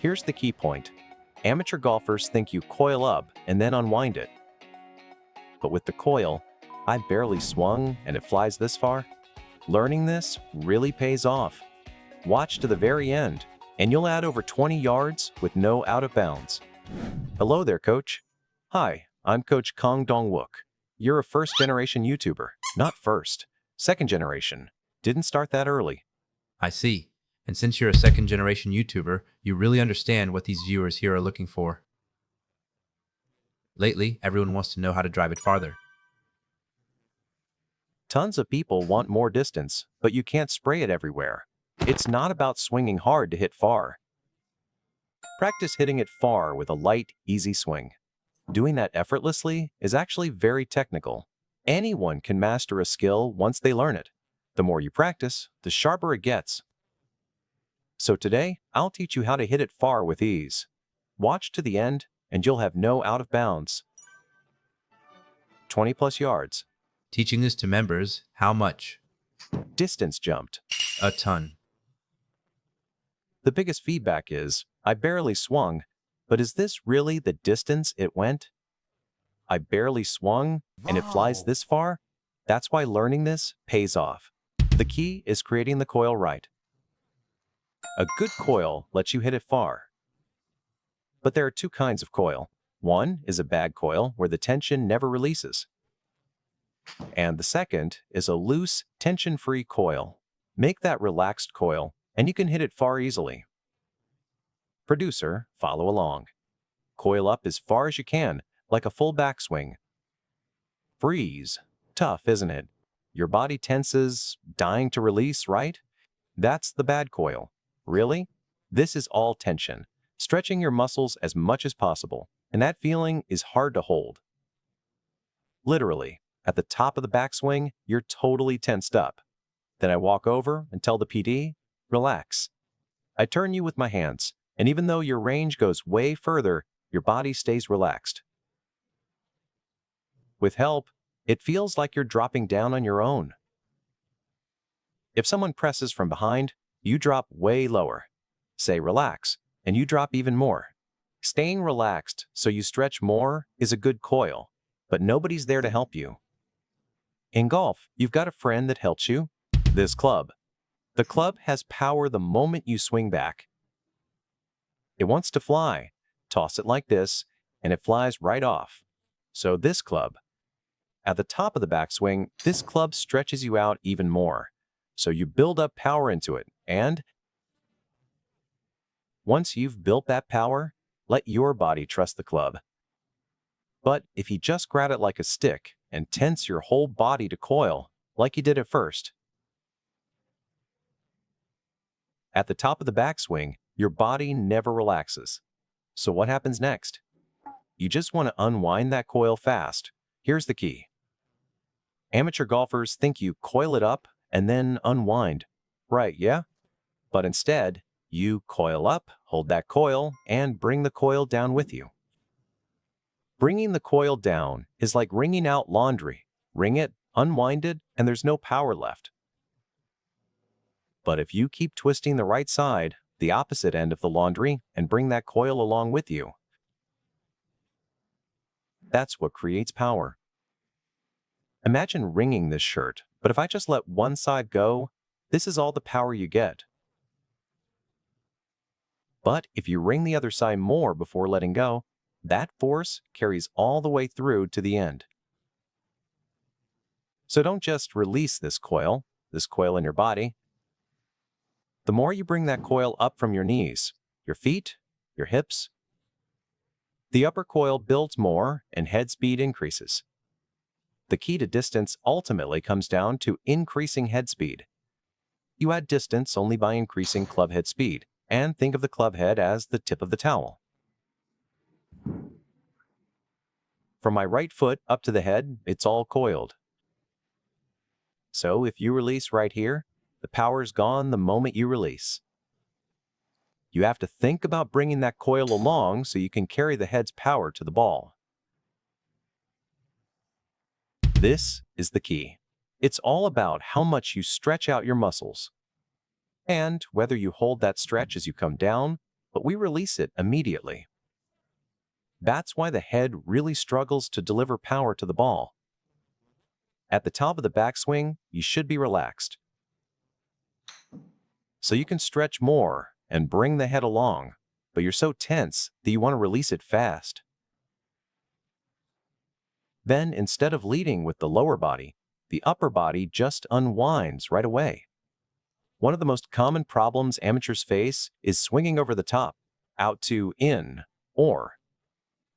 Here's the key point. Amateur golfers think you coil up and then unwind it. But with the coil, I barely swung and it flies this far. Learning this really pays off. Watch to the very end, and you'll add over 20 yards with no out of bounds. Hello there, Coach. Hi, I'm Coach Kong Dongwuk. You're a first-generation YouTuber. Not first, second generation. Didn't start that early. I see. And since you're a second-generation YouTuber, you really understand what these viewers here are looking for. Lately, everyone wants to know how to drive it farther. Tons of people want more distance, but you can't spray it everywhere. It's not about swinging hard to hit far. Practice hitting it far with a light, easy swing. Doing that effortlessly is actually very technical. Anyone can master a skill once they learn it. The more you practice, the sharper it gets. So today, I'll teach you how to hit it far with ease. Watch to the end, and you'll have no out of bounds. 20 plus yards. Teaching this to members, how much? Distance jumped. A ton. The biggest feedback is, I barely swung, but is this really the distance it went? I barely swung, and it flies this far? That's why learning this pays off. The key is creating the coil right. A good coil lets you hit it far. But there are two kinds of coil. One is a bad coil where the tension never releases. And the second is a loose, tension-free coil. Make that relaxed coil, and you can hit it far easily. Producer, follow along. Coil up as far as you can, like a full backswing. Freeze. Tough, isn't it? Your body tenses, dying to release, right? That's the bad coil. Really? This is all tension, stretching your muscles as much as possible, and that feeling is hard to hold. Literally, at the top of the backswing, you're totally tensed up. Then I walk over and tell the PD, relax. I turn you with my hands, and even though your range goes way further, your body stays relaxed. With help, it feels like you're dropping down on your own. If someone presses from behind, you drop way lower. Say relax, and you drop even more. Staying relaxed so you stretch more is a good coil, but nobody's there to help you. In golf, you've got a friend that helps you. This club. The club has power the moment you swing back. It wants to fly. Toss it like this, and it flies right off. So this club. At the top of the backswing, this club stretches you out even more. So you build up power into it, and once you've built that power, let your body trust the club. But if you just grab it like a stick and tense your whole body to coil, like you did at first, at the top of the backswing, your body never relaxes. So what happens next? You just want to unwind that coil fast. Here's the key. Amateur golfers think you coil it up and then unwind. Right, yeah? But instead, you coil up, hold that coil, and bring the coil down with you. Bringing the coil down is like wringing out laundry. Wring it, unwind it, and there's no power left. But if you keep twisting the right side, the opposite end of the laundry, and bring that coil along with you, that's what creates power. Imagine wringing this shirt, but if I just let one side go, this is all the power you get. But if you wring the other side more before letting go, that force carries all the way through to the end. So don't just release this coil in your body. The more you bring that coil up from your knees, your feet, your hips, the upper coil builds more and head speed increases. The key to distance ultimately comes down to increasing head speed. You add distance only by increasing club head speed, and think of the club head as the tip of the towel. From my right foot up to the head, it's all coiled. So if you release right here, the power's gone the moment you release. You have to think about bringing that coil along so you can carry the head's power to the ball. This is the key. It's all about how much you stretch out your muscles, and whether you hold that stretch as you come down but we release it immediately. That's why the head really struggles to deliver power to the ball. At the top of the backswing, you should be relaxed, so you can stretch more and bring the head along, but you're so tense that you want to release it fast. Then, instead of leading with the lower body, the upper body just unwinds right away. One of the most common problems amateurs face is swinging over the top, out to in, or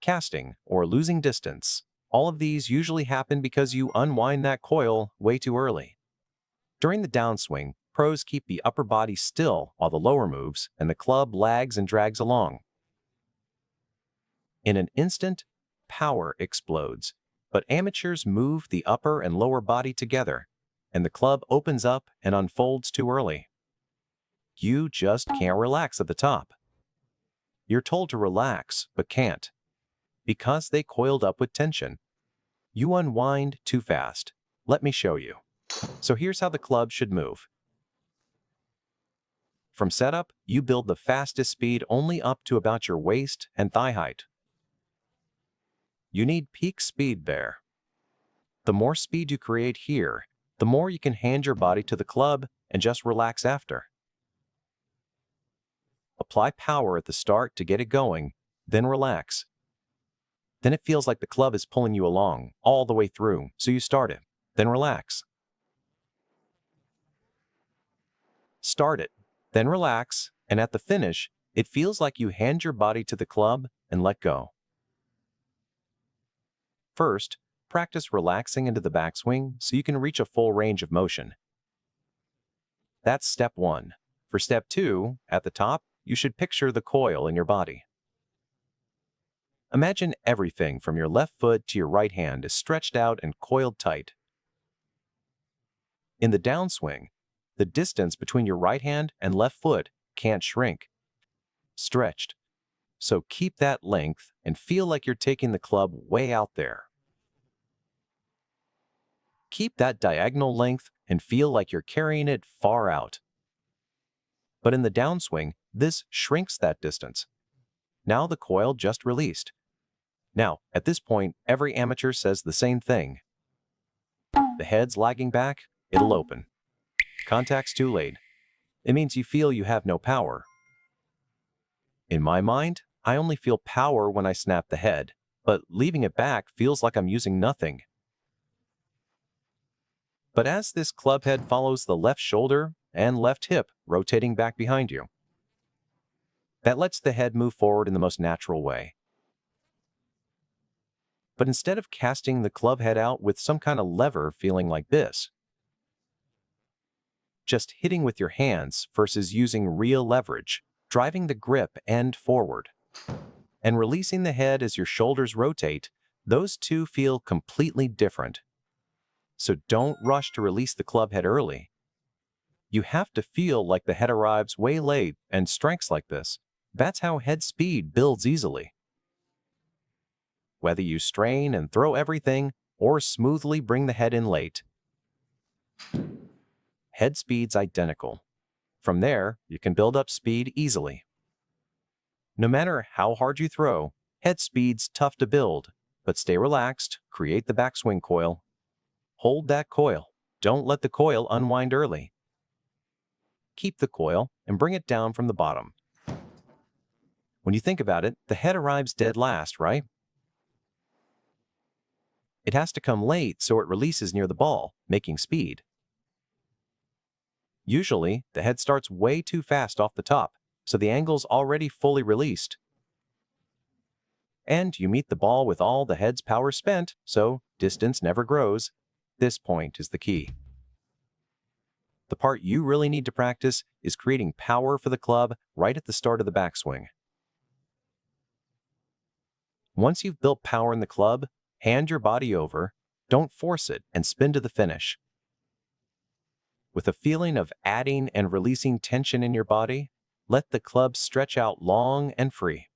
casting, or losing distance. All of these usually happen because you unwind that coil way too early. During the downswing, pros keep the upper body still while the lower moves, and the club lags and drags along. In an instant, power explodes, but amateurs move the upper and lower body together, and the club opens up and unfolds too early. You just can't relax at the top. You're told to relax, but can't, because they coiled up with tension. You unwind too fast. Let me show you. So here's how the club should move. From setup, you build the fastest speed only up to about your waist and thigh height. You need peak speed there. The more speed you create here, the more you can hand your body to the club and just relax after. Apply power at the start to get it going, then relax. Then it feels like the club is pulling you along all the way through, so you start it, then relax. Start it, then relax, and at the finish, it feels like you hand your body to the club and let go. First, practice relaxing into the backswing so you can reach a full range of motion. That's step 1. For step 2, at the top, you should picture the coil in your body. Imagine everything from your left foot to your right hand is stretched out and coiled tight. In the downswing, the distance between your right hand and left foot can't shrink. Stretched. So keep that length and feel like you're taking the club way out there. Keep that diagonal length and feel like you're carrying it far out. But in the downswing, this shrinks that distance. Now the coil just released. Now, at this point, every amateur says the same thing. The head's lagging back, it'll open. Contact's too late. It means you feel you have no power. In my mind, I only feel power when I snap the head, but leaving it back feels like I'm using nothing. But as this club head follows the left shoulder and left hip rotating back behind you, that lets the head move forward in the most natural way. But instead of casting the club head out with some kind of lever feeling like this, just hitting with your hands versus using real leverage, driving the grip end forward, and releasing the head as your shoulders rotate, those two feel completely different. So don't rush to release the club head early. You have to feel like the head arrives way late, and strengths like this, that's how head speed builds easily. Whether you strain and throw everything, or smoothly bring the head in late, head speed's identical. From there, you can build up speed easily. No matter how hard you throw, head speed's tough to build, but stay relaxed, create the backswing coil. Hold that coil. Don't let the coil unwind early. Keep the coil and bring it down from the bottom. When you think about it, the head arrives dead last, right? It has to come late so it releases near the ball, making speed. Usually, the head starts way too fast off the top, so the angle's already fully released. And you meet the ball with all the head's power spent, so distance never grows. This point is the key. The part you really need to practice is creating power for the club right at the start of the backswing. Once you've built power in the club, hand your body over, don't force it, and spin to the finish. With a feeling of adding and releasing tension in your body, let the club stretch out long and free.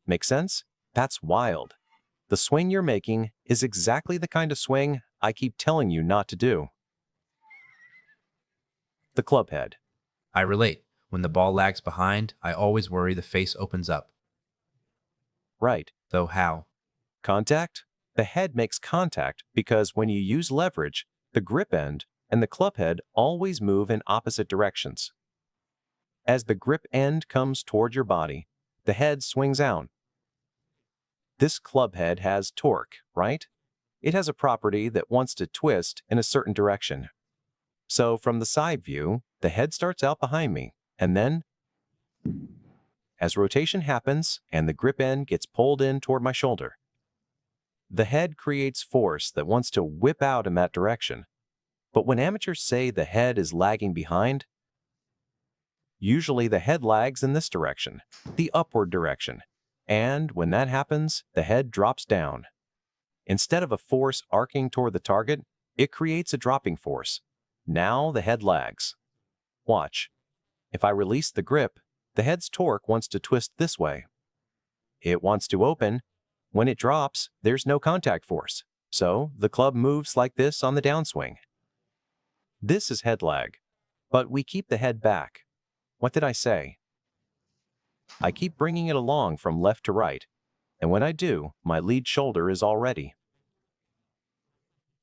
Make sense? That's wild. The swing you're making is exactly the kind of swing I keep telling you not to do. The club head. I relate. When the ball lags behind, I always worry the face opens up. Right. Though how? Contact? The head makes contact because when you use leverage, the grip end and the club head always move in opposite directions. As the grip end comes toward your body, the head swings out. This club head has torque, right? It has a property that wants to twist in a certain direction. So from the side view, the head starts out behind me, and then, as rotation happens and the grip end gets pulled in toward my shoulder, the head creates force that wants to whip out in that direction. But when amateurs say the head is lagging behind, usually the head lags in this direction, the upward direction. And when that happens, the head drops down. Instead of a force arcing toward the target, it creates a dropping force. Now the head lags. Watch. If I release the grip, the head's torque wants to twist this way. It wants to open. When it drops, there's no contact force. So the club moves like this on the downswing. This is head lag. But we keep the head back. What did I say? I keep bringing it along from left to right. And when I do, my lead shoulder is all ready.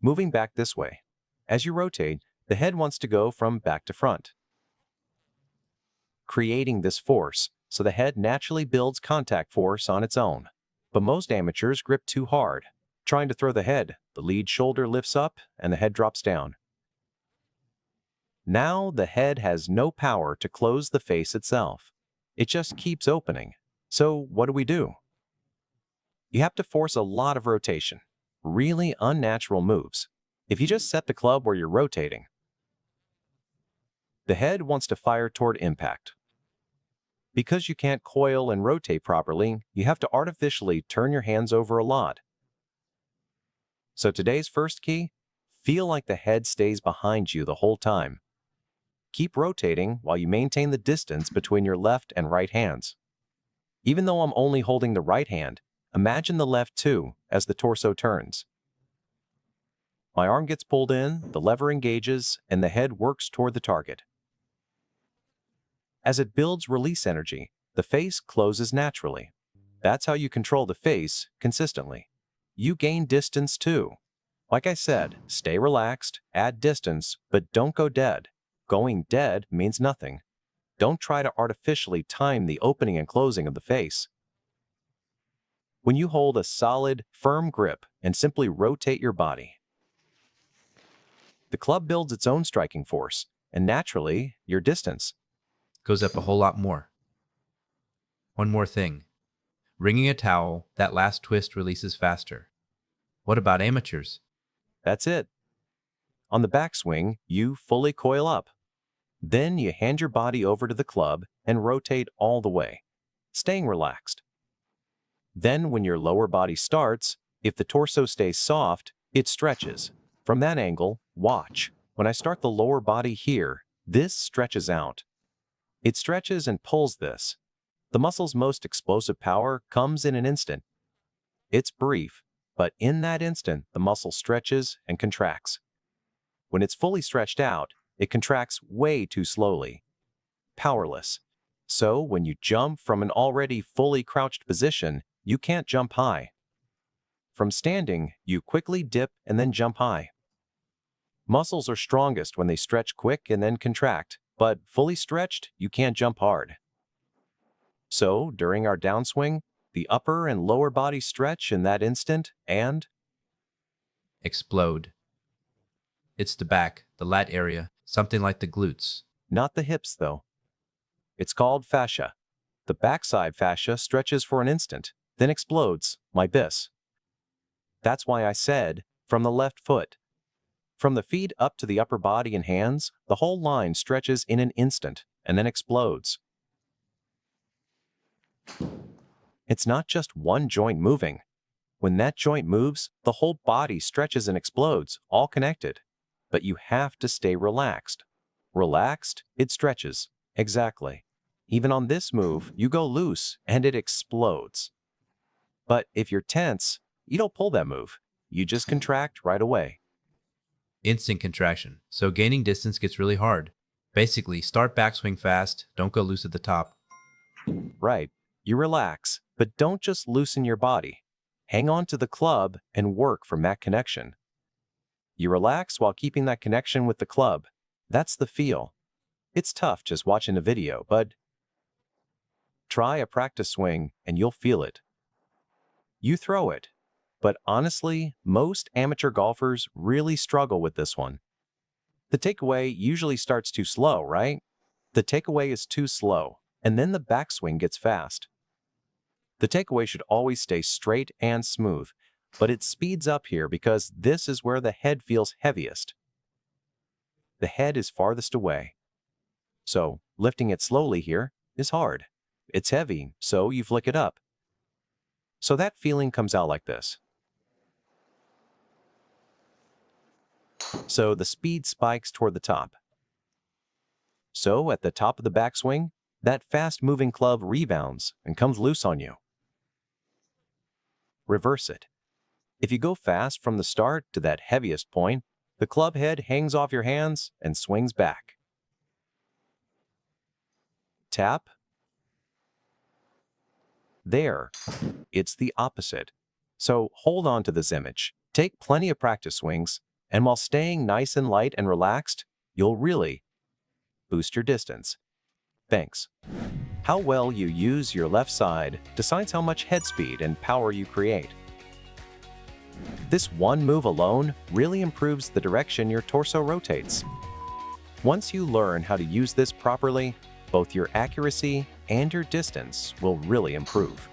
Moving back this way. As you rotate, the head wants to go from back to front, creating this force, so the head naturally builds contact force on its own. But most amateurs grip too hard. Trying to throw the head, the lead shoulder lifts up and the head drops down. Now the head has no power to close the face itself. It just keeps opening. So what do? You have to force a lot of rotation, really unnatural moves. If you just set the club where you're rotating, the head wants to fire toward impact. Because you can't coil and rotate properly, you have to artificially turn your hands over a lot. So today's first key, feel like the head stays behind you the whole time. Keep rotating while you maintain the distance between your left and right hands. Even though I'm only holding the right hand, imagine the left too as the torso turns. My arm gets pulled in, the lever engages, and the head works toward the target. As it builds release energy, the face closes naturally. That's how you control the face consistently. You gain distance too. Like I said, stay relaxed, add distance, but don't go dead. Going dead means nothing. Don't try to artificially time the opening and closing of the face. When you hold a solid, firm grip and simply rotate your body, the club builds its own striking force, and naturally, your distance Goes up a whole lot more. One more thing. Wringing a towel, that last twist releases faster. What about amateurs? That's it. On the backswing, you fully coil up. Then you hand your body over to the club and rotate all the way, staying relaxed. Then when your lower body starts, if the torso stays soft, it stretches. From that angle, watch. When I start the lower body here, this stretches out. It stretches and pulls this. The muscle's most explosive power comes in an instant. It's brief, but in that instant, the muscle stretches and contracts. When it's fully stretched out, it contracts way too slowly. Powerless. So when you jump from an already fully crouched position, you can't jump high. From standing, you quickly dip and then jump high. Muscles are strongest when they stretch quick and then contract, but fully stretched, you can't jump hard. So during our downswing, the upper and lower body stretch in that instant and Explode. It's the back, the lat area, something like the glutes. not the hips though. It's called fascia. The backside fascia stretches for an instant, then explodes, like this. That's why I said, from the left foot. From the feet up to the upper body and hands, the whole line stretches in an instant and then explodes. It's not just one joint moving. When that joint moves, the whole body stretches and explodes, all connected. But you have to stay relaxed. Relaxed, it stretches. Exactly. Even on this move, you go loose and it explodes. But if you're tense, you don't pull that move. You just contract right away. Instant contraction, so gaining distance gets really hard. Basically, start backswing fast, don't go loose at the top. Right. You relax, but don't just loosen your body. Hang on to the club and work from that connection. You relax while keeping that connection with the club. That's the feel. It's tough just watching a video, but try a practice swing and you'll feel it. You throw it. But honestly, most amateur golfers really struggle with this one. The takeaway usually starts too slow, right? The takeaway is too slow, and then the backswing gets fast. The takeaway should always stay straight and smooth, but it speeds up here because this is where the head feels heaviest. The head is farthest away. So, lifting it slowly here is hard. It's heavy, so you flick it up. So that feeling comes out like this. So the speed spikes toward the top. So at the top of the backswing, that fast-moving club rebounds and comes loose on you. Reverse it. If you go fast from the start to that heaviest point, the club head hangs off your hands and swings back. Tap. There. It's the opposite. So hold on to this image. Take plenty of practice swings, and while staying nice and light and relaxed, you'll really boost your distance. Thanks. How well you use your left side decides how much head speed and power you create. This one move alone really improves the direction your torso rotates. Once you learn how to use this properly, both your accuracy and your distance will really improve.